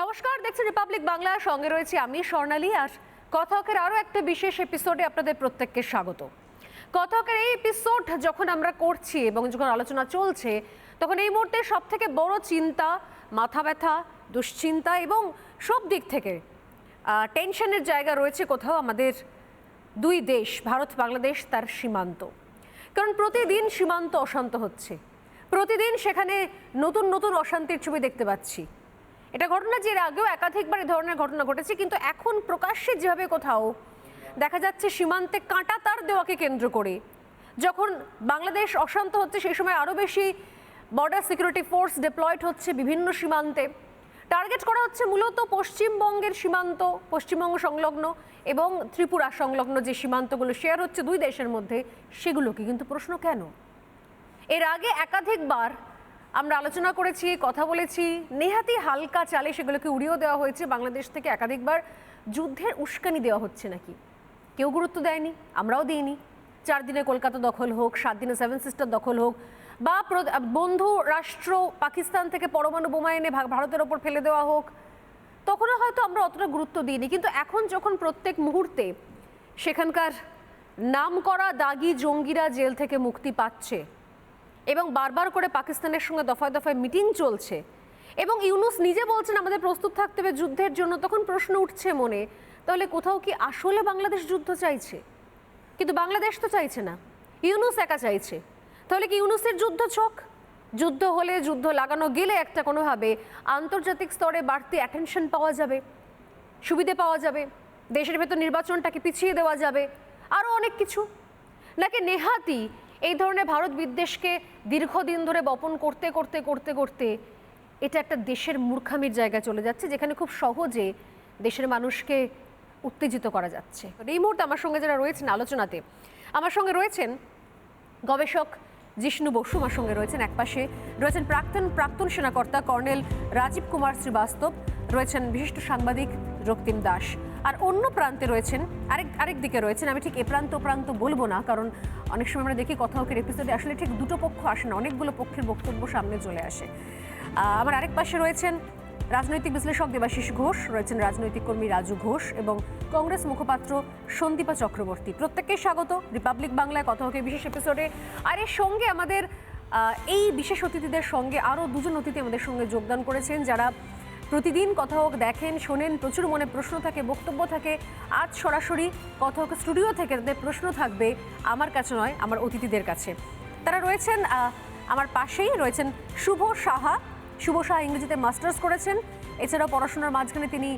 নমস্কার, দেখছেন রিপাবলিক বাংলা। সঙ্গে রয়েছে আমি স্বর্ণালী। আর কথকের আরও একটা বিশেষ এপিসোডে আপনাদের প্রত্যেককে স্বাগত। কথকের এই এপিসোড যখন আমরা করছি এবং যখন আলোচনা চলছে, তখন এই মুহূর্তে সব থেকে বড় চিন্তা, মাথা ব্যথা, দুশ্চিন্তা এবং সব দিক থেকে টেনশনের জায়গা রয়েছে কোথাও আমাদের দুই দেশ, ভারত বাংলাদেশ, তার সীমান্ত। কারণ প্রতিদিন সীমান্ত অশান্ত হচ্ছে, প্রতিদিন সেখানে নতুন নতুন অশান্তির ছবি দেখতে পাচ্ছি। এটা ঘটনা যে এর আগেও একাধিকবার এই ধরনের ঘটনা ঘটেছে, কিন্তু এখন প্রকাশ্যে যেভাবে কোথাও দেখা যাচ্ছে সীমান্তে কাঁটা তার দেওয়াকে কেন্দ্র করে যখন বাংলাদেশ অশান্ত হচ্ছে, সেই সময় আরও বেশি বর্ডার সিকিউরিটি ফোর্স ডিপ্লয়েড হচ্ছে বিভিন্ন সীমান্তে। টার্গেট করা হচ্ছে মূলত পশ্চিমবঙ্গের সীমান্ত, পশ্চিমবঙ্গ সংলগ্ন এবং ত্রিপুরা সংলগ্ন যে সীমান্তগুলো শেয়ার হচ্ছে দুই দেশের মধ্যে, সেগুলোকে। কিন্তু প্রশ্ন কেন? এর আগে একাধিকবার আমরা আলোচনা করেছি, কথা বলেছি, নেহাতি হালকা চালে সেগুলোকে উড়িয়েও দেওয়া হয়েছে। বাংলাদেশ থেকে একাধিকবার যুদ্ধের উস্কানি দেওয়া হচ্ছে নাকি, কেউ গুরুত্ব দেয়নি, আমরাও দিইনি। 4 দিনে কলকাতা দখল হোক, 7 দিনে 7 সিস্টার দখল হোক, বা বন্ধু রাষ্ট্র পাকিস্তান থেকে পরমাণু বোমা এনে ভারতের ওপর ফেলে দেওয়া হোক, তখনও হয়তো আমরা অতটা গুরুত্ব দিইনি। কিন্তু এখন যখন প্রত্যেক মুহূর্তে সেখানকার নামকরা দাগি জঙ্গিরা জেল থেকে মুক্তি পাচ্ছে এবং বারবার করে পাকিস্তানের সঙ্গে দফায় দফায় মিটিং চলছে এবং ইউনূস নিজে বলছেন আমাদের প্রস্তুত থাকতে হবে যুদ্ধের জন্য, তখন প্রশ্ন উঠছে মনে, তাহলে কোথাও কি আসলে বাংলাদেশ যুদ্ধ চাইছে? কিন্তু বাংলাদেশ তো চাইছে না, ইউনূস একা চাইছে। তাহলে কি ইউনূসের যুদ্ধ ছক? যুদ্ধ হলে, যুদ্ধ লাগানো গেলে একটা কোনোভাবে আন্তর্জাতিক স্তরে বাড়তি অ্যাটেনশন পাওয়া যাবে, সুবিধে পাওয়া যাবে, দেশের ভেতর নির্বাচনটাকে পিছিয়ে দেওয়া যাবে, আরও অনেক কিছু। নাকি নেহাতি এই ধরনের ভারত বিদ্বেষকে দীর্ঘদিন ধরে বপন করতে করতে করতে করতে এটা একটা দেশের মূর্খামির জায়গায় চলে যাচ্ছে, যেখানে খুব সহজে দেশের মানুষকে উত্তেজিত করা যাচ্ছে। এই মুহূর্তে আমার সঙ্গে যারা রয়েছেন আলোচনাতে, আমার সঙ্গে রয়েছেন গবেষক জিষ্ণু বসু, আমার সঙ্গে রয়েছেন একপাশে রয়েছেন প্রাক্তন সেনাকর্তা কর্নেল রাজীব কুমার শ্রীবাস্তব, রয়েছেন বিশিষ্ট সাংবাদিক রক্তিম দাস, আর অন্য প্রান্তে রয়েছেন আরেক দিকে রয়েছেন, আমি ঠিক এ প্রান্ত ও প্রান্ত বলবো না, কারণ অনেক সময় আমরা দেখি কথকের এপিসোডে আসলে ঠিক দুটো পক্ষ আসে না, অনেকগুলো পক্ষের বক্তব্য সামনে চলে আসে। আমার আরেক পাশে রয়েছেন রাজনৈতিক বিশ্লেষক দেবাশিস ঘোষ, রয়েছেন রাজনৈতিক কর্মী রাজু ঘোষ এবং কংগ্রেস মুখপাত্র সন্দীপা চক্রবর্তী। প্রত্যেককে স্বাগত রিপাবলিক বাংলায় কথকের বিশেষ এপিসোডে। আর এর সঙ্গে আমাদের এই বিশেষ অতিথিদের সঙ্গে আরও দুজন অতিথি আমাদের সঙ্গে যোগদান করেছেন, যারা প্রতিদিন কথক দেখেন, শোনেন, প্রচুর মনে প্রশ্ন থাকে, বক্তব্য থাকে। আজ সরাসরি কথক স্টুডিও থেকে তাদের প্রশ্ন থাকবে আমার কাছে নয়, আমার অতিথিদের কাছে। তারা রয়েছেন আমার পাশেই, রয়েছেন শুভ সাহা। শুভ সাহা ইংরেজিতে মাস্টার্স করেছেন, এছাড়াও পড়াশোনার মাঝখানে তিনি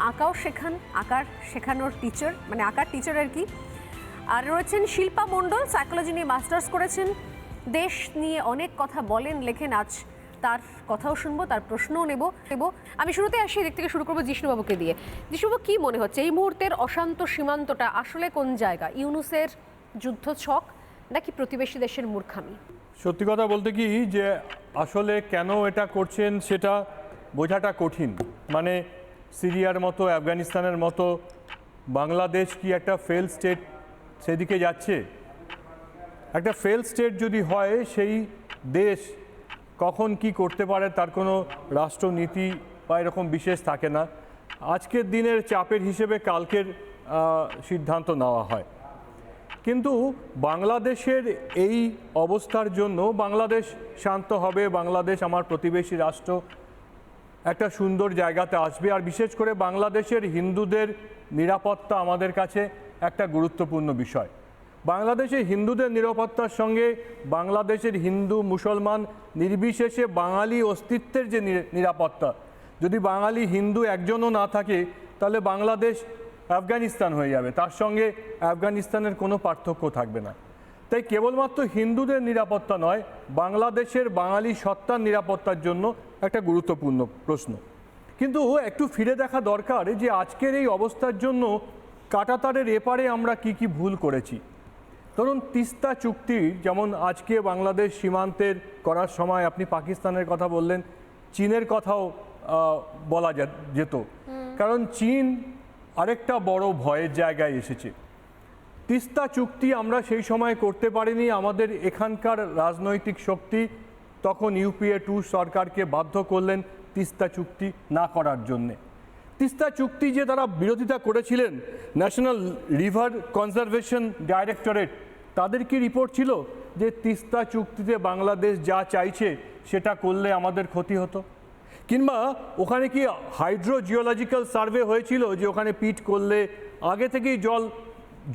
আঁকাও শেখান, আঁকার শেখানোর টিচার, মানে আঁকার টিচার আর কি। আর রয়েছেন শিল্পা মণ্ডল, সাইকোলজি নিয়ে মাস্টার্স করেছেন, দেশ নিয়ে অনেক কথা বলেন, লেখেন। আজ তার কথাও শুনবো, তার প্রশ্নও নেব। আমি শুরুতে আসি, এদিক থেকে শুরু করবো জিষ্ণুবাবুকে দিয়ে। জিষ্ণুবাবু, কি মনে হচ্ছে এই মুহূর্তের অশান্ত সীমান্তটা আসলে কোন জায়গা? ইউনূসের যুদ্ধ ছক নাকি প্রতিবেশী দেশের মূর্খামি? সত্যি কথা বলতে কি, যে আসলে কেন এটা করছেন সেটা বোঝাটা কঠিন। মানে সিরিয়ার মতো, আফগানিস্তানের মতো বাংলাদেশ কি একটা ফেল স্টেট সেদিকে যাচ্ছে? একটা ফেল স্টেট যদি হয়, সেই দেশ কখন কি করতে পারে তার কোনো রাষ্ট্রনীতি বা এরকম বিশেষ থাকে না। আজকের দিনের চাপের হিসেবে কালকের সিদ্ধান্ত নেওয়া হয়। কিন্তু বাংলাদেশের এই অবস্থার জন্য বাংলাদেশ শান্ত হবে, বাংলাদেশ আমার প্রতিবেশী রাষ্ট্র একটা সুন্দর জায়গাতে আসবে। আর বিশেষ করে বাংলাদেশের হিন্দুদের নিরাপত্তা আমাদের কাছে একটা গুরুত্বপূর্ণ বিষয়। বাংলাদেশের হিন্দুদের নিরাপত্তার সঙ্গে বাংলাদেশের হিন্দু মুসলমান নির্বিশেষে বাঙালি অস্তিত্বের যে নিরাপত্তা, যদি বাঙালি হিন্দু একজনও না থাকে তাহলে বাংলাদেশ আফগানিস্তান হয়ে যাবে, তার সঙ্গে আফগানিস্তানের কোনো পার্থক্য থাকবে না। তাই কেবলমাত্র হিন্দুদের নিরাপত্তা নয়, বাংলাদেশের বাঙালি সত্তার নিরাপত্তার জন্য একটা গুরুত্বপূর্ণ প্রশ্ন। কিন্তু একটু ফিরে দেখা দরকার যে আজকের এই অবস্থার জন্য কাঁটাতারের এপারে আমরা কি কি ভুল করেছি। ধরুন তিস্তা চুক্তি, যেমন আজকে বাংলাদেশ সীমান্তের করার সময় আপনি পাকিস্তানের কথা বললেন, চীনের কথাও বলা যেত, কারণ চীন আরেকটা বড় ভয়ের জায়গায় এসেছে। তিস্তা চুক্তি আমরা সেই সময় করতে পারিনি, আমাদের এখানকার রাজনৈতিক শক্তি তখন UPA 2 সরকারকে বাধ্য করলেন তিস্তা চুক্তি না করার জন্যে। তিস্তা চুক্তি যে তারা বিরোধিতা করেছিলেন, ন্যাশনাল রিভার কনজারভেশন ডাইরেক্টরেট তাদের কি রিপোর্ট ছিল যে তিস্তা চুক্তিতে বাংলাদেশ যা চাইছে সেটা করলে আমাদের ক্ষতি হতো? কিংবা ওখানে কি হাইড্রোজিওলজিক্যাল সার্ভে হয়েছিল যে ওখানে পিট করলে আগে থেকেই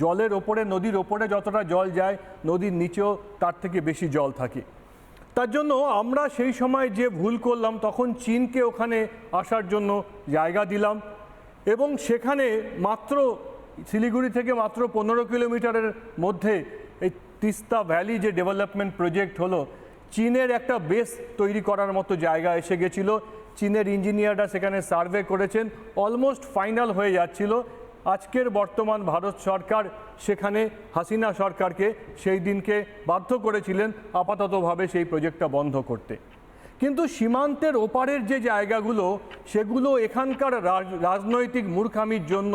জলের ওপরে, নদীর ওপরে যতটা জল যায় নদীর নিচেও তার থেকে বেশি জল থাকে? তার জন্য আমরা সেই সময় যে ভুল করলাম, তখন চীনকে ওখানে আসার জন্য জায়গা দিলাম এবং সেখানে মাত্র শিলিগুড়ি থেকে মাত্র 15 কিলোমিটারের মধ্যে এই তিস্তা ভ্যালি যে ডেভেলপমেন্ট প্রজেক্ট হলো, চীনের একটা বেস তৈরি করার মতো জায়গা এসে গেছিলো। চীনের ইঞ্জিনিয়াররা সেখানে সার্ভে করেছেন, অলমোস্ট ফাইনাল হয়ে যাচ্ছিল। আজকের বর্তমান ভারত সরকার সেখানে হাসিনা সরকারকে সেই দিনকে বাধ্য করেছিলেন আপাততভাবে সেই প্রজেক্টটা বন্ধ করতে। কিন্তু সীমান্তের ওপারের যে জায়গাগুলো, সেগুলো এখানকার রাজনৈতিক মূর্খামির জন্য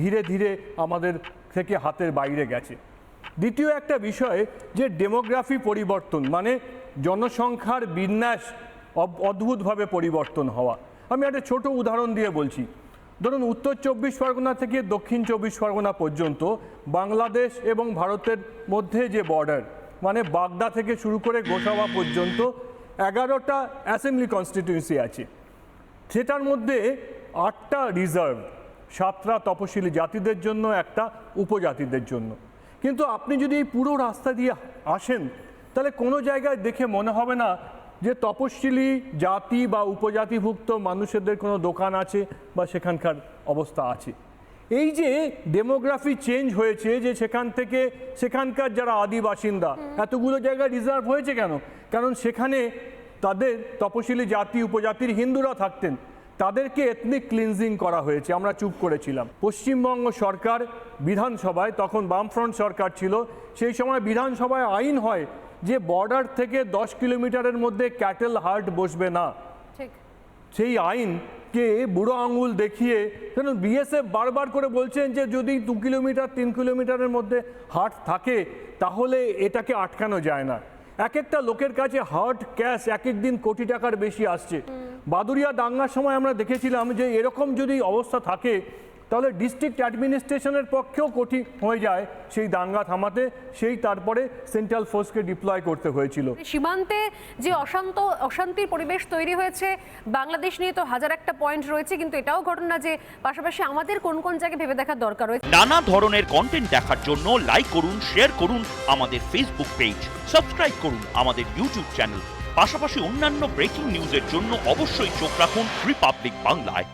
ধীরে ধীরে আমাদের থেকে হাতের বাইরে গেছে। দ্বিতীয় একটা বিষয় যে ডেমোগ্রাফি পরিবর্তন, মানে জনসংখ্যার বিন্যাস অদ্ভুতভাবে পরিবর্তন হওয়া। আমি একটা ছোট উদাহরণ দিয়ে বলছি। ধরুন, উত্তর 24 পরগনা থেকে দক্ষিণ 24 পরগনা পর্যন্ত বাংলাদেশ এবং ভারতের মধ্যে যে বর্ডার, মানে বাগদা থেকে শুরু করে গোসাবা পর্যন্ত 11টা অ্যাসেম্বলি কনস্টিটিউয়েন্সি আছে। সেটার মধ্যে 8টা রিজার্ভ, 7টা তপশিলি জাতিদের জন্য, একটা উপজাতিদের জন্য। কিন্তু আপনি যদি এই পুরো রাস্তা দিয়ে আসেন, তাহলে কোনো জায়গায় দেখে মনে হবে না যে তপশিলি জাতি বা উপজাতিভুক্ত মানুষদের কোনো দোকান আছে বা সেখানকার অবস্থা আছে। এই যে ডেমোগ্রাফি চেঞ্জ হয়েছে, যে সেখান থেকে সেখানকার যারা আদি বাসিন্দা, এতগুলো জায়গায় রিজার্ভ হয়েছে কেন? কারণ সেখানে তাদের তপশিলি জাতি উপজাতির হিন্দুরা থাকতেন, তাদেরকে এথনিক ক্লিনজিং করা হয়েছে, আমরা চুপ করেছিলাম। পশ্চিমবঙ্গ সরকার বিধানসভায়, তখন বামফ্রন্ট সরকার ছিল, সেই সময় বিধানসভায় আইন হয় যে বর্ডার থেকে 10 কিলোমিটারের মধ্যে ক্যাটেল হার্ট বসবে না। ঠিক। সেই আইনকে বুড়ো আঙুল দেখিয়ে, কারণ বিএসএফ বারবার করে বলছেন যে যদি 2 কিলোমিটার 3 কিলোমিটারের মধ্যে হাট থাকে তাহলে এটাকে আটকানো যায় না। এক একটা লোকের কাছে হার্ট ক্যাশ এক এক দিন কোটি টাকার বেশি আসছে। বাদুড়িয়া দাঙ্গার সময় আমরা দেখেছিলাম যে এরকম যদি অবস্থা থাকে তাহলে ডিস্ট্রিক্ট অ্যাডমিনিস্ট্রেশনের পক্ষেও কঠিন হয়ে যায় সেই দাঙ্গা থামাতে, সেই তারপরে সেন্ট্রাল ফোর্সকে ডিপ্লয় করতে হয়েছিল। সীমান্তে যে অশান্তির পরিবেশ তৈরি হয়েছে, বাংলাদেশ নিয়ে তো হাজার একটা পয়েন্ট রয়েছে, কিন্তু এটাও ঘটনা যে পাশাপাশি আমাদের কোন কোন জায়গায় ভেবে দেখার দরকার রয়েছে। নানা ধরনের কন্টেন্ট দেখার জন্য লাইক করুন, শেয়ার করুন আমাদের ফেসবুক পেজ, সাবস্ক্রাইব করুন আমাদের ইউটিউব চ্যানেল। পাশাপাশি অন্যান্য ব্রেকিং নিউজের জন্য অবশ্যই চোখ রাখুন রিপাবলিক বাংলায়।